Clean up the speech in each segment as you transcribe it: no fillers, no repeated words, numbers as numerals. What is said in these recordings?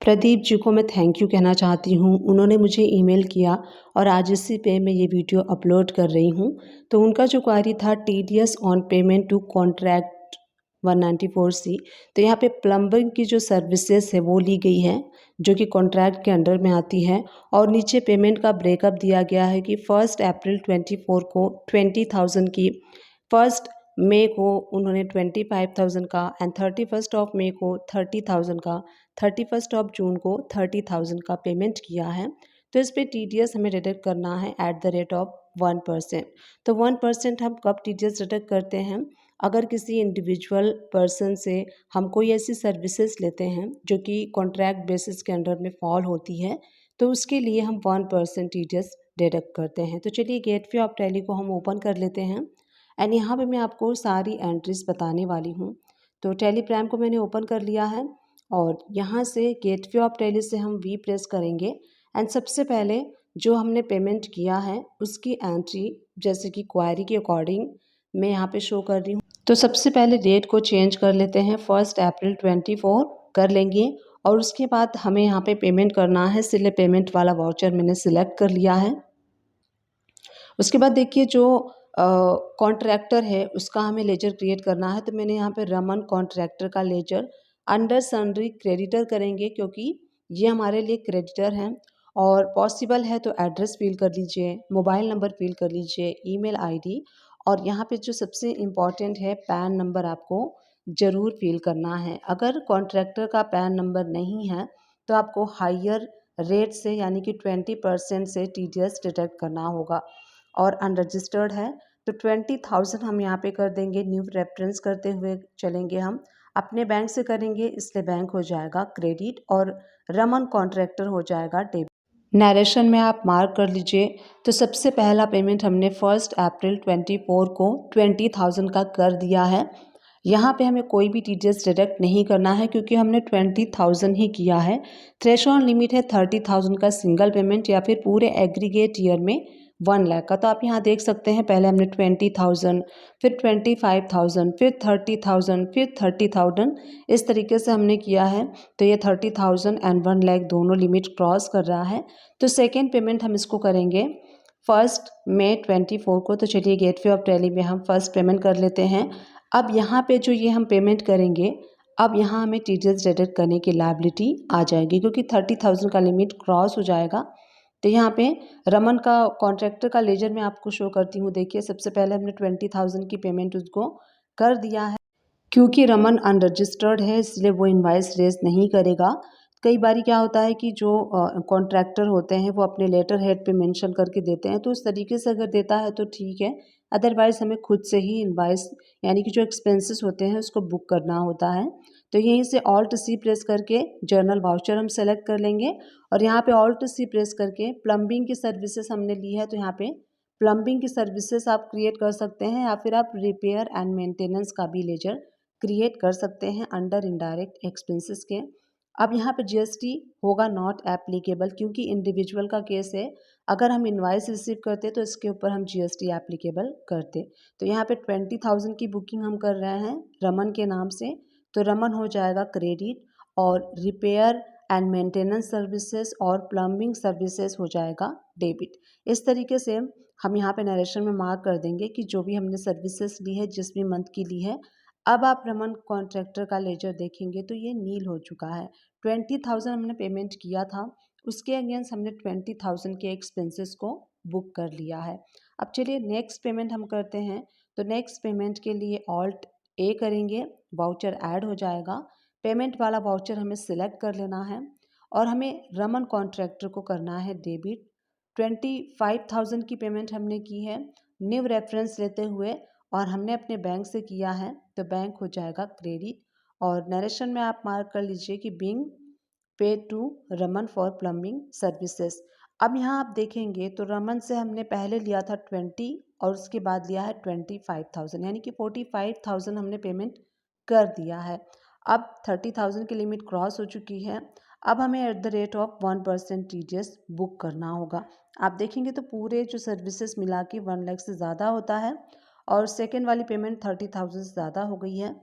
प्रदीप जी को मैं thank you कहना चाहती हूँ। उन्होंने मुझे ईमेल किया और आज इसी पे मैं ये वीडियो अपलोड कर रही हूँ। तो उनका जो क्वेरी था TDS on payment to contract 194C। तो यहाँ पे प्लम्बिंग की जो सर्विसेज है वो ली गई है जो कि कॉन्ट्रैक्ट के अंडर में आती है और नीचे पेमेंट का ब्रेकअप दिया गया है कि 1 अप्रैल 24 को 20,000 की, 1 मई को उन्होंने 25,000 का एंड 31 ऑफ मई को 30,000 का, 31 ऑफ जून को 30,000 का पेमेंट किया है। तो इस पे टीडीएस हमें डिडक्ट करना है एट द रेट ऑफ 1%। तो 1% हम कब टीडीएस डिडक्ट करते हैं? अगर किसी इंडिविजुअल पर्सन से हम कोई ऐसी सर्विसेज लेते हैं जो कि कॉन्ट्रैक्ट बेसिस के अंडर में फॉल होती है तो उसके लिए हम 1% टीडीएस डिडक्ट करते हैं। तो चलिए गेटवे ऑफ टैली को हम ओपन कर लेते हैं एंड यहाँ पे मैं आपको सारी एंट्रीज बताने वाली हूँ। तो टैली प्राइम को मैंने ओपन कर लिया है और यहाँ से गेटवे ऑफ टैली से हम वी प्रेस करेंगे एंड सबसे पहले जो हमने पेमेंट किया है उसकी एंट्री जैसे कि क्वायरी के अकॉर्डिंग मैं यहाँ पे शो कर रही हूँ। तो सबसे पहले डेट को चेंज कर लेते हैं, 1 अप्रैल 24 कर लेंगे और उसके बाद हमें यहाँ पे पेमेंट करना है। इसलिए पेमेंट वाला वाउचर मैंने सिलेक्ट कर लिया है। उसके बाद देखिए जो कॉन्ट्रैक्टर है उसका हमें लेजर क्रिएट करना है। तो मैंने यहाँ पे रमन कॉन्ट्रैक्टर का लेजर अंडर सन्ड्री क्रेडिटर करेंगे क्योंकि ये हमारे लिए क्रेडिटर हैं। और पॉसिबल है तो एड्रेस फिल कर लीजिए, मोबाइल नंबर फिल कर लीजिए, ईमेल आईडी और यहाँ पे जो सबसे इम्पॉर्टेंट है पैन नंबर आपको ज़रूर फिल करना है। अगर कॉन्ट्रैक्टर का पैन नंबर नहीं है तो आपको हायर रेट से यानी कि 20% से टीडीएस डिडक्ट करना होगा और अनरजिस्टर्ड है तो 20,000 हम यहाँ पे कर देंगे। न्यू रेफरेंस करते हुए चलेंगे, हम अपने बैंक से करेंगे इसलिए बैंक हो जाएगा क्रेडिट और रमन कॉन्ट्रैक्टर हो जाएगा डेबिट। नरेशन में आप मार्क कर लीजिए। तो सबसे पहला पेमेंट हमने 1 अप्रैल 24 को 20,000 का कर दिया है। यहाँ पे हमें कोई भी टीडीएस डिडक्ट नहीं करना है क्योंकि हमने 20,000 ही किया है। थ्रेशोल्ड लिमिट है 30,000 का सिंगल पेमेंट या फिर पूरे एग्रीगेट ईयर में 1 लाख का। तो आप यहाँ देख सकते हैं पहले हमने 20,000, फिर 25,000, फिर 30,000, फिर 30,000 इस तरीके से हमने किया है। तो ये 30,000 एंड 1 लाख दोनों लिमिट क्रॉस कर रहा है। तो सेकेंड पेमेंट हम इसको करेंगे 1 मई 24 को। तो चलिए गेटवे ऑफ टैली में हम फर्स्ट पेमेंट कर लेते हैं। अब यहाँ पे जो ये हम पेमेंट करेंगे अब यहाँ हमें टीडीएस डिडक्ट करने की लायबिलिटी आ जाएगी क्योंकि 30,000 का लिमिट क्रॉस हो जाएगा। तो यहाँ पे रमन का कॉन्ट्रैक्टर का लेजर मैं आपको शो करती हूँ। देखिए सबसे पहले हमने 20,000 की पेमेंट उसको कर दिया है। क्योंकि रमन अनरजिस्टर्ड है इसलिए वो इनवाइस रेज नहीं करेगा। कई बारी क्या होता है कि जो कॉन्ट्रैक्टर होते हैं वो अपने लेटर हेड पे मेंशन करके देते हैं तो उस तरीके से अगर देता है तो ठीक है, अदरवाइज़ हमें खुद से ही इनवाइस यानी कि जो एक्सपेंसेस होते हैं उसको बुक करना होता है। तो यहीं से ऑल्ट सी प्रेस करके जर्नल वाउचर हम सेलेक्ट कर लेंगे और यहाँ पे ऑल्ट सी प्रेस करके प्लम्बिंग की सर्विसेज हमने ली है तो यहाँ पे प्लम्बिंग की सर्विसेज आप क्रिएट कर सकते हैं या फिर आप रिपेयर एंड मेंटेनेंस का भी लेजर क्रिएट कर सकते हैं अंडर इनडायरेक्ट एक्सपेंसेस के। अब यहाँ पे जीएसटी होगा नॉट एप्लीकेबल क्योंकि इंडिविजुअल का केस है। अगर हम इनवाइस रिसीव करते तो इसके ऊपर हम जीएसटी एप्लीकेबल करते। तो यहाँ पे 20,000 की बुकिंग हम कर रहे हैं रमन के नाम से। तो रमन हो जाएगा क्रेडिट और रिपेयर एंड मेंटेनेंस सर्विसेज और प्लम्बिंग सर्विसेज हो जाएगा डेबिट। इस तरीके से हम यहाँ पे नरेशन में मार्क कर देंगे कि जो भी हमने सर्विसेज ली है जिस भी मंथ की ली है। अब आप रमन कॉन्ट्रैक्टर का लेजर देखेंगे तो ये नील हो चुका है। 20,000 हमने पेमेंट किया था उसके अगेंस्ट हमने 20,000 के एक्सपेंसेस को बुक कर लिया है। अब चलिए नेक्स्ट पेमेंट हम करते हैं। तो नेक्स्ट पेमेंट के लिए ऑल्ट ए करेंगे, वाउचर ऐड हो जाएगा। पेमेंट वाला वाउचर हमें सिलेक्ट कर लेना है और हमें रमन कॉन्ट्रैक्टर को करना है डेबिट। 25,000 की पेमेंट हमने की है न्यू रेफरेंस लेते हुए और हमने अपने बैंक से किया है तो बैंक हो जाएगा क्रेडिट। और नरेशन में आप मार्क कर लीजिए कि being pay to Raman for plumbing services. अब यहाँ आप देखेंगे तो रमन से हमने पहले लिया था 20 और उसके बाद लिया है 25,000 यानी कि 45,000 हमने पेमेंट कर दिया है। अब 30,000 की लिमिट क्रॉस हो चुकी है। अब हमें at the rate of 1% TDS book करना होगा। आप देखेंगे तो पूरे जो सर्विसेज मिला के 1 लाख से ज़्यादा होता है और सेकेंड वाली पेमेंट 30,000 से ज़्यादा हो गई है।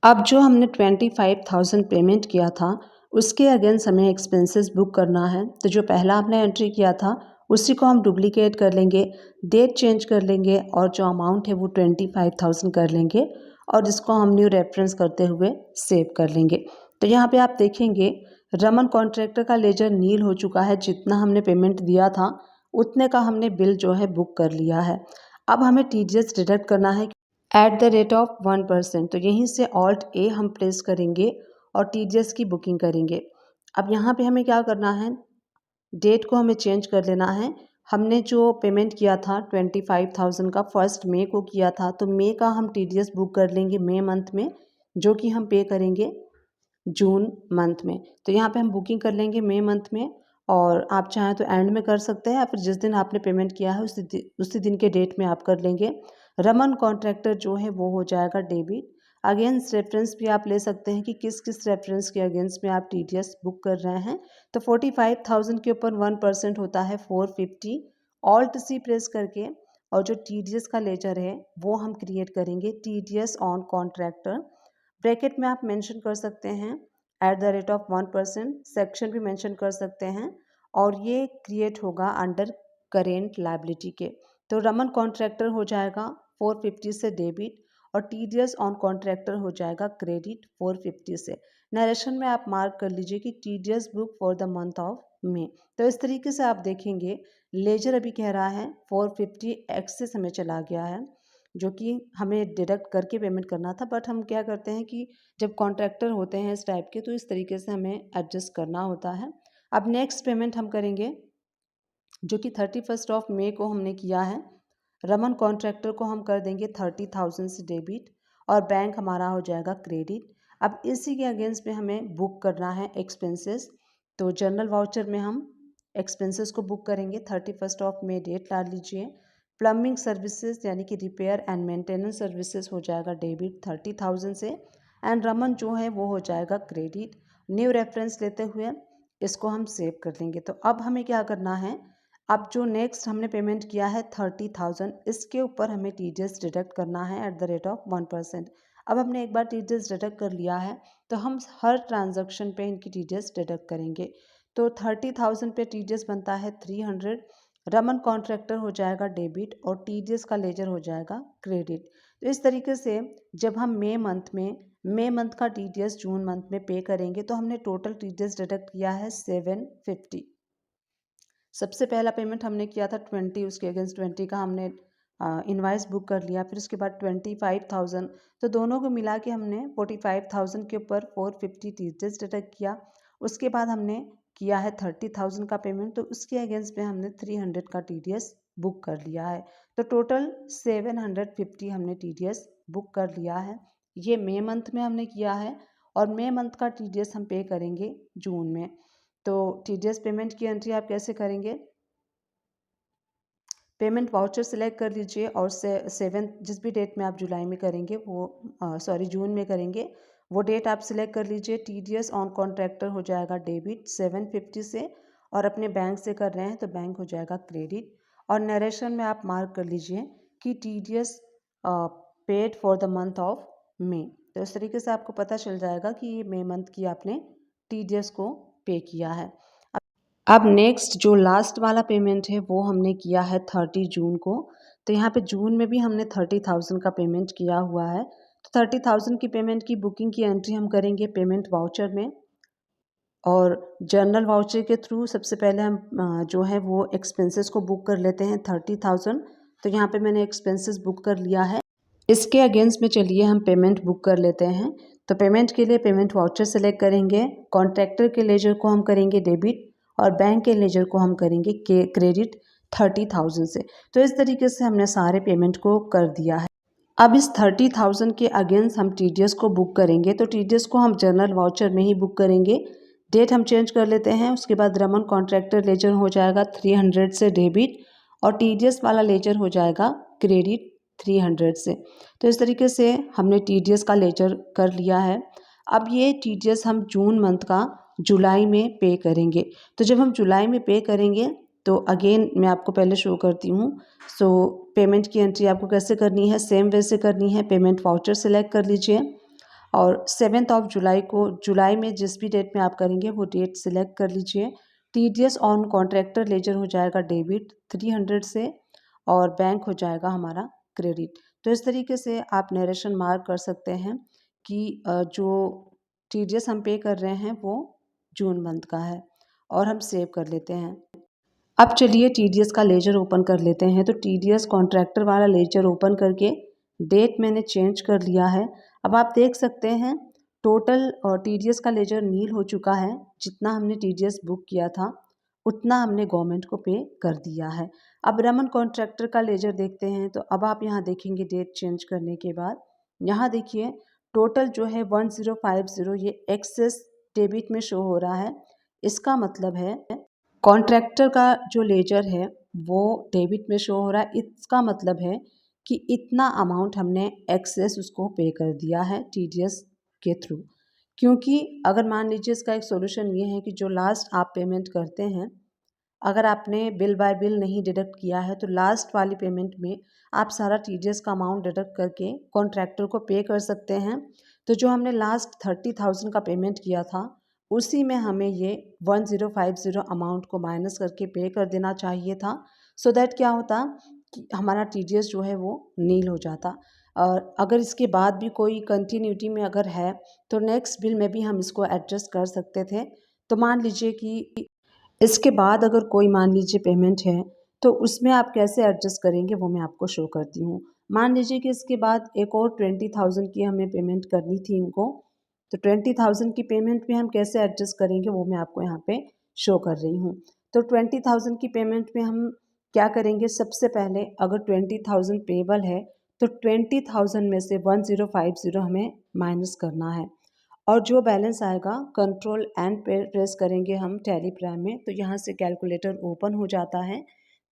अब जो हमने 25,000 पेमेंट किया था उसके अगेंस्ट हमें एक्सपेंसेस बुक करना है। तो जो पहला आपने एंट्री किया था उसी को हम डुप्लीकेट कर लेंगे, डेट चेंज कर लेंगे और जो अमाउंट है वो 25,000 कर लेंगे और जिसको हम न्यू रेफरेंस करते हुए सेव कर लेंगे। तो यहाँ पे आप देखेंगे रमन कॉन्ट्रैक्टर का लेजर नील हो चुका है, जितना हमने पेमेंट दिया था उतने का हमने बिल जो है बुक कर लिया है। अब हमें TDS डिडक्ट करना है एट द रेट ऑफ 1%। तो यहीं से ऑल्ट ए हम प्रेस करेंगे और TDS की बुकिंग करेंगे। अब यहाँ पे हमें क्या करना है, डेट को हमें चेंज कर लेना है। हमने जो पेमेंट किया था 25,000 का 1 मई को किया था, तो मई का हम TDS बुक कर लेंगे मई मंथ में, जो कि हम पे करेंगे जून मंथ में। तो यहाँ पे हम बुकिंग कर लेंगे मई मंथ में और आप चाहें तो एंड में कर सकते हैं या फिर जिस दिन आपने पेमेंट किया है उसी दिन के डेट में आप कर लेंगे। रमन कॉन्ट्रैक्टर जो है वो हो जाएगा डेबिट। अगेंस्ट रेफरेंस भी आप ले सकते हैं कि किस किस रेफरेंस के अगेंस्ट में आप TDS बुक कर रहे हैं। तो 45,000 के ऊपर 1% होता है 450। ऑल्ट सी प्रेस करके और जो TDS का लेजर है वो हम क्रिएट करेंगे, TDS ऑन कॉन्ट्रैक्टर। ब्रैकेट में आप मेंशन कर सकते हैं at the rate of 1%, section भी मेंशन कर सकते हैं और ये क्रिएट होगा अंडर करेंट लायबिलिटी के। तो रमन कॉन्ट्रैक्टर हो जाएगा 450 से डेबिट और TDS ऑन कॉन्ट्रैक्टर हो जाएगा क्रेडिट 450 से। नरेशन में आप मार्क कर लीजिए कि TDS book for the month of May. तो इस तरीके से आप देखेंगे लेजर अभी कह रहा है 450 एक्सेस हमें चला गया है, जो कि हमें डिडक्ट करके पेमेंट करना था, बट हम क्या करते हैं कि जब कॉन्ट्रैक्टर होते हैं इस टाइप के तो इस तरीके से हमें एडजस्ट करना होता है। अब नेक्स्ट पेमेंट हम करेंगे जो कि 31 मई को हमने किया है। रमन कॉन्ट्रैक्टर को हम कर देंगे 30,000 से डेबिट और बैंक हमारा हो जाएगा क्रेडिट। अब इसी के अगेंस्ट में हमें बुक करना है एक्सपेंसेस। तो जनरल वाउचर में हम एक्सपेंसेस को बुक करेंगे। 31 मई डेट डाल लीजिए। प्लम्बिंग सर्विसेज यानी कि रिपेयर एंड मेंटेनेंस सर्विसेज हो जाएगा डेबिट 30,000 से एंड रमन जो है वो हो जाएगा क्रेडिट। न्यू रेफरेंस लेते हुए इसको हम सेव कर लेंगे। तो अब हमें क्या करना है, अब जो नेक्स्ट हमने पेमेंट किया है 30,000, इसके ऊपर हमें TDS डिडक्ट करना है एट द रेट ऑफ 1%। अब हमने एक बार TDS डिडक्ट कर लिया है तो हम हर ट्रांजैक्शन पे इनकी TDS डिडक्ट करेंगे। तो 30,000 पे TDS बनता है 300। रमन कॉन्ट्रैक्टर हो जाएगा डेबिट और TDS का लेजर हो जाएगा क्रेडिट। तो इस तरीके से जब हम मई मंथ का TDS जून मंथ में पे करेंगे तो हमने टोटल TDS डिडक्ट किया है 750। सबसे पहला पेमेंट हमने किया था 20, उसके अगेंस्ट 20 का हमने इनवाइस बुक कर लिया। फिर उसके बाद 25,000, तो दोनों को मिला के हमने 45,000 के ऊपर 450 TDS डिडक्ट किया। उसके बाद हमने किया है 30,000 का पेमेंट, तो उसके अगेंस्ट में हमने 300 का TDS बुक कर लिया है। तो टोटल 750 हमने TDS बुक कर लिया है। ये मई मंथ में हमने किया है और मई मंथ का TDS हम पे करेंगे जून में। तो TDS पेमेंट की एंट्री आप कैसे करेंगे, पेमेंट वाउचर सेलेक्ट कर लीजिए और 7 जिस भी डेट में आप जुलाई में करेंगे वो जून में करेंगे वो डेट आप सिलेक्ट कर लीजिए। TDS ऑन कॉन्ट्रैक्टर हो जाएगा डेबिट 750 से और अपने बैंक से कर रहे हैं तो बैंक हो जाएगा क्रेडिट। और नरेशन में आप मार्क कर लीजिए कि TDS paid for the month of May. तो इस तरीके से आपको पता चल जाएगा कि ये मई मंथ की आपने TDS को पे किया है। अब नेक्स्ट जो लास्ट वाला पेमेंट है वो हमने किया है 30 जून को। तो यहाँ पे जून में भी हमने 30,000 का पेमेंट किया हुआ है। तो 30,000 की पेमेंट की बुकिंग की एंट्री हम करेंगे पेमेंट वाउचर में और जनरल वाउचर के थ्रू सबसे पहले हम जो है वो एक्सपेंसेस को बुक कर लेते हैं 30,000। तो यहाँ पे मैंने एक्सपेंसेस बुक कर लिया है। इसके अगेंस्ट में चलिए हम पेमेंट बुक कर लेते हैं। तो पेमेंट के लिए पेमेंट वाउचर सेलेक्ट करेंगे, कॉन्ट्रैक्टर के लेजर को हम करेंगे डेबिट और बैंक के लेजर को हम करेंगे क्रेडिट 30,000 से। तो इस तरीके से हमने सारे पेमेंट को कर दिया है। अब इस 30,000 के अगेंस्ट हम TDS को बुक करेंगे। तो TDS को हम जनरल वाउचर में ही बुक करेंगे। डेट हम चेंज कर लेते हैं। उसके बाद रमन कॉन्ट्रैक्टर लेजर हो जाएगा 300 से डेबिट और TDS वाला लेजर हो जाएगा क्रेडिट 300 से। तो इस तरीके से हमने TDS का लेजर कर लिया है। अब ये TDS हम जून मंथ का जुलाई में पे करेंगे। तो जब हम जुलाई में पे करेंगे तो अगेन मैं आपको पहले शो करती हूँ। सो पेमेंट की एंट्री आपको कैसे करनी है, सेम वे से करनी है। पेमेंट वाउचर सेलेक्ट कर लीजिए और 7 जुलाई को, जुलाई में जिस भी डेट में आप करेंगे वो डेट सिलेक्ट कर लीजिए। TDS ऑन कॉन्ट्रैक्टर लेजर हो जाएगा डेबिट 300 से और बैंक हो जाएगा हमारा क्रेडिट। तो इस तरीके से आप नरेशन मार्क कर सकते हैं कि जो TDS हम पे कर रहे हैं वो जून मंथ का है और हम सेव कर लेते हैं। अब चलिए TDS का लेजर ओपन कर लेते हैं। तो TDS कॉन्ट्रैक्टर वाला लेजर ओपन करके डेट मैंने चेंज कर लिया है। अब आप देख सकते हैं टोटल TDS का लेजर नील हो चुका है। जितना हमने TDS बुक किया था उतना हमने गवर्नमेंट को पे कर दिया है। अब रमन कॉन्ट्रैक्टर का लेजर देखते हैं। तो अब आप यहाँ देखेंगे डेट चेंज करने के बाद, यहाँ देखिए टोटल जो है 1050 ये एक्सेस डेबिट में शो हो रहा है। इसका मतलब है कॉन्ट्रैक्टर का जो लेजर है वो डेबिट में शो हो रहा है। इसका मतलब है कि इतना अमाउंट हमने एक्सेस उसको पे कर दिया है TDS के थ्रू। क्योंकि अगर मान लीजिए इसका एक सॉल्यूशन ये है कि जो लास्ट आप पेमेंट करते हैं, अगर आपने बिल बाय बिल नहीं डिडक्ट किया है तो लास्ट वाली पेमेंट में आप सारा TDS का अमाउंट डिडक्ट करके कॉन्ट्रैक्टर को पे कर सकते हैं। तो जो हमने लास्ट 30,000 का पेमेंट किया था उसी में हमें ये 1050 अमाउंट को माइनस करके पे कर देना चाहिए था। सो दैट क्या होता कि हमारा TDS जो है वो नील हो जाता। और अगर इसके बाद भी कोई कंटिन्यूटी में अगर है तो नेक्स्ट बिल में भी हम इसको एडजस्ट कर सकते थे। तो मान लीजिए कि इसके बाद अगर कोई मान लीजिए पेमेंट है तो उसमें आप कैसे एडजस्ट करेंगे वो मैं आपको शो करती हूँ। मान लीजिए कि इसके बाद एक और 20,000 की हमें पेमेंट करनी थी इनको, तो 20,000 की पेमेंट में हम कैसे एडजस्ट करेंगे वो मैं आपको यहाँ पे शो कर रही हूँ। तो 20,000 की पेमेंट में हम क्या करेंगे, सबसे पहले अगर 20,000 पेबल है तो 20,000 में से 1050 हमें माइनस करना है और जो बैलेंस आएगा कंट्रोल एंड प्रेस करेंगे हम टैली प्राइम में, तो यहाँ से कैलकुलेटर ओपन हो जाता है।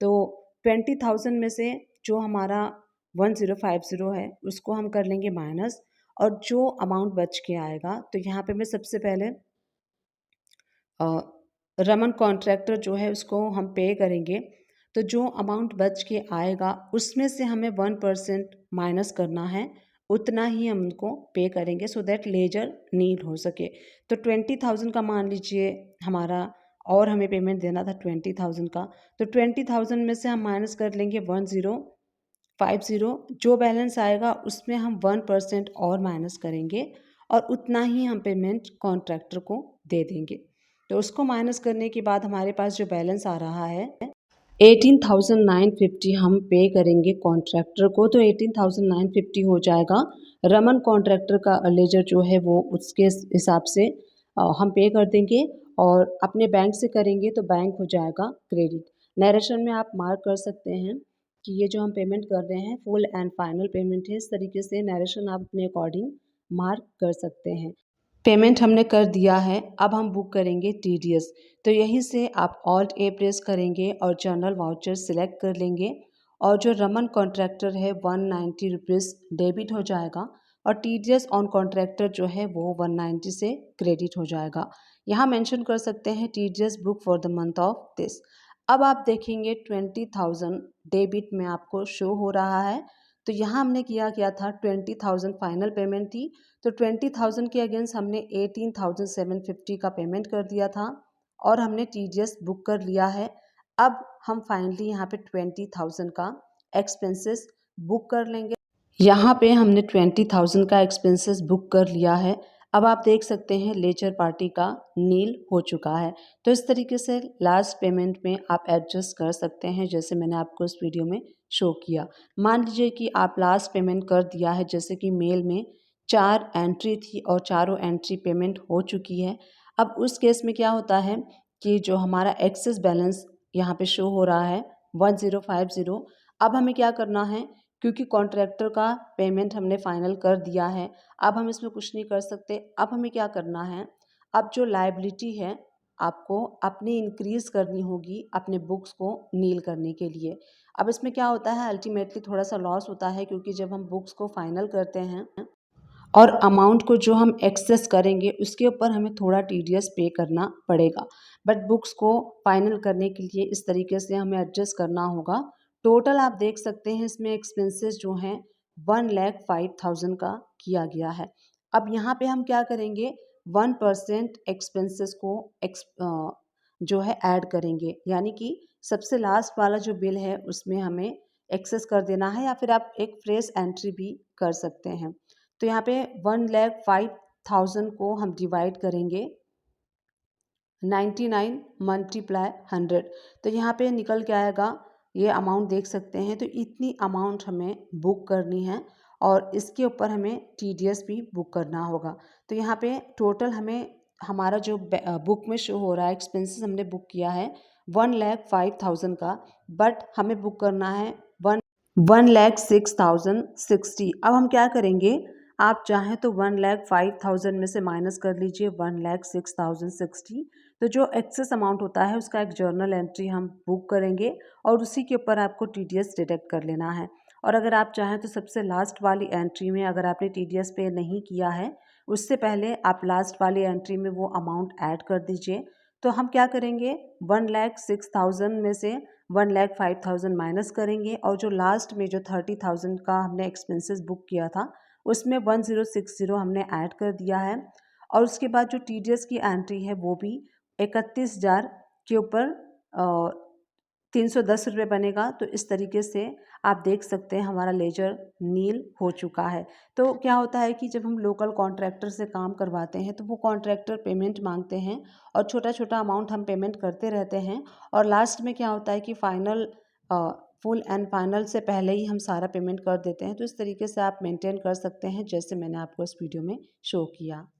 तो 20,000 में से जो हमारा 1050 है उसको हम कर लेंगे माइनस और जो अमाउंट बच के आएगा तो यहाँ पे मैं सबसे पहले रमन कॉन्ट्रैक्टर जो है उसको हम पे करेंगे। तो जो अमाउंट बच के आएगा उसमें से हमें 1% माइनस करना है, उतना ही हम उनको पे करेंगे सो दैट लेजर नील हो सके। तो 20,000 का मान लीजिए हमारा और हमें पेमेंट देना था 20,000 का, तो 20,000 में से हम माइनस कर लेंगे 1050। जो बैलेंस आएगा उसमें हम 1% और माइनस करेंगे और उतना ही हम पेमेंट कॉन्ट्रैक्टर को दे देंगे। तो उसको माइनस करने के बाद हमारे पास जो बैलेंस आ रहा है 18,950 हम पे करेंगे कॉन्ट्रैक्टर को। तो 18,950 हो जाएगा रमन कॉन्ट्रैक्टर का लेजर जो है वो उसके हिसाब से हम पे कर देंगे और अपने बैंक से करेंगे तो बैंक हो जाएगा क्रेडिट। नरेशन में आप मार्क कर सकते हैं कि ये जो हम पेमेंट कर रहे हैं फुल एंड फाइनल पेमेंट है। इस तरीके से नरेशन आप अपने अकॉर्डिंग मार्क कर सकते हैं। पेमेंट हमने कर दिया है, अब हम बुक करेंगे TDS। तो यहीं से आप ऑल्ट A प्रेस करेंगे और जनरल वाउचर सिलेक्ट कर लेंगे और जो रमन कॉन्ट्रैक्टर है 190 रुपीज़ डेबिट हो जाएगा और TDS ऑन कॉन्ट्रैक्टर जो है वो 190 से क्रेडिट हो जाएगा। यहाँ मेंशन कर सकते हैं TDS book for the month of this. अब आप देखेंगे 20,000 डेबिट में आपको शो हो रहा है। तो यहाँ हमने किया था 20,000 फाइनल पेमेंट थी, तो 20,000 के अगेंस्ट हमने 18,750 का पेमेंट कर दिया था और हमने TDS बुक कर लिया है। अब हम फाइनली यहाँ पे 20,000 का एक्सपेंसेस बुक कर लेंगे। यहाँ पे हमने 20,000 का एक्सपेंसेस बुक कर लिया है। अब आप देख सकते हैं लेजर पार्टी का नील हो चुका है। तो इस तरीके से लास्ट पेमेंट में आप एडजस्ट कर सकते हैं जैसे मैंने आपको इस वीडियो में शो किया। मान लीजिए कि आप लास्ट पेमेंट कर दिया है, जैसे कि मेल में 4 एंट्री थी और चारों एंट्री पेमेंट हो चुकी है। अब उस केस में क्या होता है कि जो हमारा एक्सेस बैलेंस यहाँ पे शो हो रहा है 1050, अब हमें क्या करना है, क्योंकि कॉन्ट्रैक्टर का पेमेंट हमने फाइनल कर दिया है, अब हम इसमें कुछ नहीं कर सकते। अब हमें क्या करना है, अब जो लायबिलिटी है आपको अपनी इंक्रीज़ करनी होगी अपने बुक्स को नील करने के लिए। अब इसमें क्या होता है, अल्टीमेटली थोड़ा सा लॉस होता है क्योंकि जब हम बुक्स को फाइनल करते हैं और अमाउंट को जो हम एक्सेस करेंगे उसके ऊपर हमें थोड़ा TDS पे करना पड़ेगा। बट बुक्स को फाइनल करने के लिए इस तरीके से हमें एडजस्ट करना होगा। टोटल आप देख सकते हैं इसमें एक्सपेंसेस जो हैं 1,05,000 का किया गया है। अब यहाँ पे हम क्या करेंगे, 1% एक्सपेंसेस को जो है ऐड करेंगे, यानी कि सबसे लास्ट वाला जो बिल है उसमें हमें एक्सेस कर देना है, या फिर आप एक फ्रेश एंट्री भी कर सकते हैं। तो यहाँ पे 1,05,000 को हम डिवाइड करेंगे 99 मल्टीप्लाई 100, तो यहाँ पे निकल के आएगा, ये अमाउंट देख सकते हैं। तो इतनी अमाउंट हमें बुक करनी है और इसके ऊपर हमें TDS भी बुक करना होगा। तो यहाँ पे टोटल हमें हमारा जो बुक में शो हो रहा है एक्सपेंसेस हमने बुक किया है 1,05,000 का, बट हमें बुक करना है 1,06,060। अब हम क्या करेंगे, आप चाहें तो 1,05,000 में से माइनस कर लीजिए 1,06,060। तो जो एक्सेस अमाउंट होता है उसका एक जर्नल एंट्री हम बुक करेंगे और उसी के ऊपर आपको TDS डिडक्ट कर लेना है। और अगर आप चाहें तो सबसे लास्ट वाली एंट्री में अगर आपने TDS पे नहीं किया है, उससे पहले आप लास्ट वाली एंट्री में वो अमाउंट ऐड कर दीजिए। तो हम क्या करेंगे, 1,06,000 में से 1,05,000 माइनस करेंगे और जो लास्ट में जो 30,000 का हमने एक्सपेंसेस बुक किया था उसमें 1,060 हमने ऐड कर दिया है। और उसके बाद जो TDS की एंट्री है वो भी 31,000 के ऊपर 310 रुपये बनेगा। तो इस तरीके से आप देख सकते हैं हमारा लेजर नील हो चुका है। तो क्या होता है कि जब हम लोकल कॉन्ट्रैक्टर से काम करवाते हैं तो वो कॉन्ट्रैक्टर पेमेंट मांगते हैं और छोटा छोटा अमाउंट हम पेमेंट करते रहते हैं, और लास्ट में क्या होता है कि फाइनल फुल एंड फाइनल से पहले ही हम सारा पेमेंट कर देते हैं। तो इस तरीके से आप मेंटेन कर सकते हैं जैसे मैंने आपको इस वीडियो में शो किया।